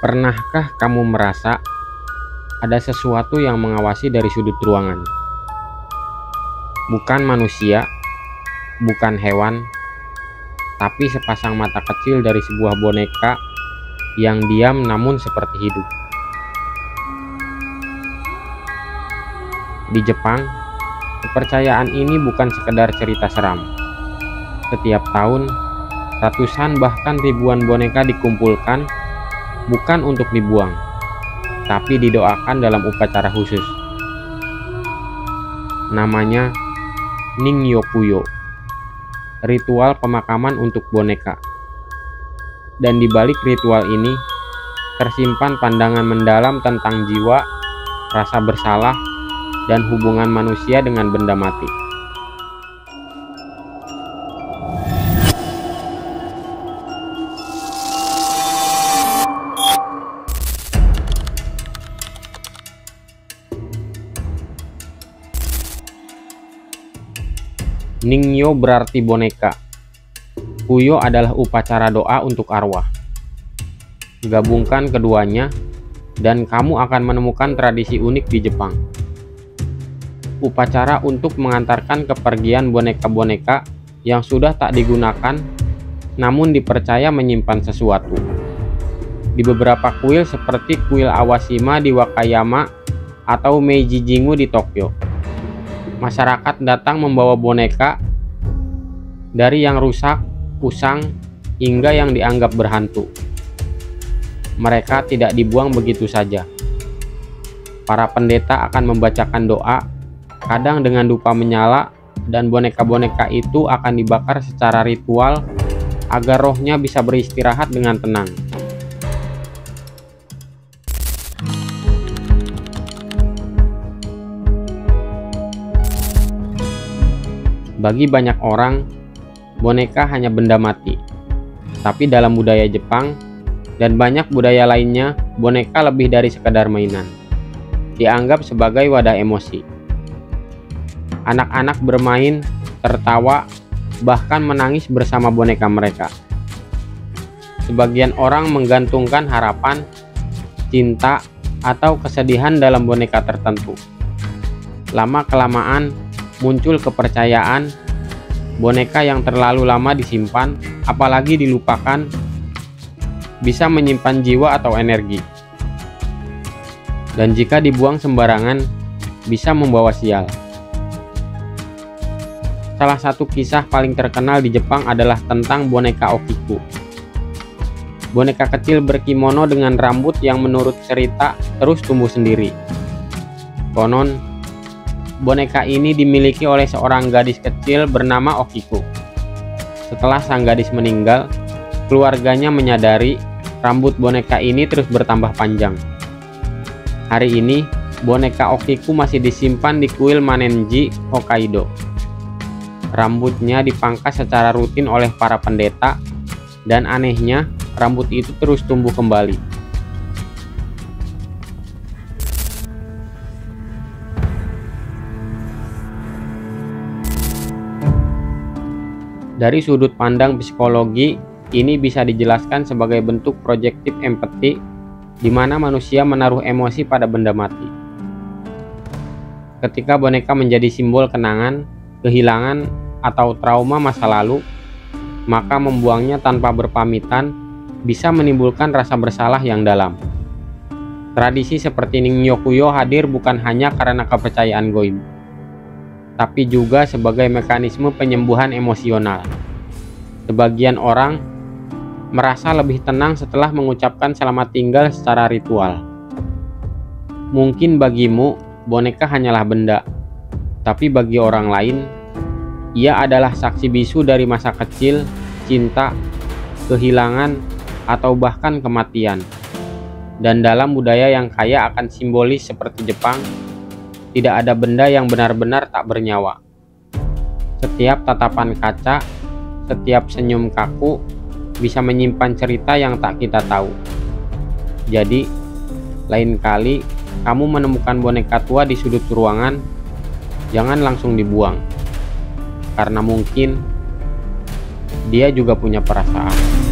Pernahkah kamu merasa ada sesuatu yang mengawasi dari sudut ruangan? Bukan manusia, bukan hewan, tapi sepasang mata kecil dari sebuah boneka yang diam namun seperti hidup. Di Jepang, kepercayaan ini bukan sekedar cerita seram. Setiap tahun, ratusan bahkan ribuan boneka dikumpulkan, bukan untuk dibuang, tapi didoakan dalam upacara khusus. Namanya Ning-Yoku-yo, ritual pemakaman untuk boneka. Dan di balik ritual ini, tersimpan pandangan mendalam tentang jiwa, rasa bersalah, dan hubungan manusia dengan benda mati. Ningyo berarti boneka. Kuyo adalah upacara doa untuk arwah. Gabungkan keduanya, dan kamu akan menemukan tradisi unik di Jepang. Upacara untuk mengantarkan kepergian boneka-boneka yang sudah tak digunakan, namun dipercaya menyimpan sesuatu. Di beberapa kuil seperti kuil Awashima di Wakayama atau Meiji Jingu di Tokyo, masyarakat datang membawa boneka, dari yang rusak, usang, hingga yang dianggap berhantu. Mereka tidak dibuang begitu saja. Para pendeta akan membacakan doa, kadang dengan dupa menyala, dan boneka-boneka itu akan dibakar secara ritual agar rohnya bisa beristirahat dengan tenang. Bagi banyak orang, boneka hanya benda mati. Tapi dalam budaya Jepang dan banyak budaya lainnya, boneka lebih dari sekadar mainan. Dianggap sebagai wadah emosi. Anak-anak bermain, tertawa, bahkan menangis bersama boneka mereka. Sebagian orang menggantungkan harapan, cinta, atau kesedihan dalam boneka tertentu. Lama-kelamaan muncul kepercayaan boneka yang terlalu lama disimpan, apalagi dilupakan, bisa menyimpan jiwa atau energi. Dan jika dibuang sembarangan, bisa membawa sial. Salah satu kisah paling terkenal di Jepang adalah tentang boneka Okiku. Boneka kecil berkimono dengan rambut yang menurut cerita terus tumbuh sendiri. Konon, boneka ini dimiliki oleh seorang gadis kecil bernama Okiku. Setelah sang gadis meninggal, keluarganya menyadari rambut boneka ini terus bertambah panjang. Hari ini, boneka Okiku masih disimpan di kuil Manenji, Hokkaido. Rambutnya dipangkas secara rutin oleh para pendeta, dan anehnya, rambut itu terus tumbuh kembali. Dari sudut pandang psikologi, ini bisa dijelaskan sebagai bentuk projektif empati, di mana manusia menaruh emosi pada benda mati. Ketika boneka menjadi simbol kenangan, kehilangan, atau trauma masa lalu, maka membuangnya tanpa berpamitan bisa menimbulkan rasa bersalah yang dalam. Tradisi seperti Ning-Yoku-yo hadir bukan hanya karena kepercayaan goib, tapi juga sebagai mekanisme penyembuhan emosional. Sebagian orang merasa lebih tenang setelah mengucapkan selamat tinggal secara ritual. Mungkin bagimu, boneka hanyalah benda, tapi bagi orang lain, ia adalah saksi bisu dari masa kecil, cinta, kehilangan, atau bahkan kematian. Dan dalam budaya yang kaya akan simbolis seperti Jepang, tidak ada benda yang benar-benar tak bernyawa. Setiap tatapan kaca, setiap senyum kaku, bisa menyimpan cerita yang tak kita tahu. Jadi, lain kali kamu menemukan boneka tua di sudut ruangan, jangan langsung dibuang. Karena mungkin dia juga punya perasaan.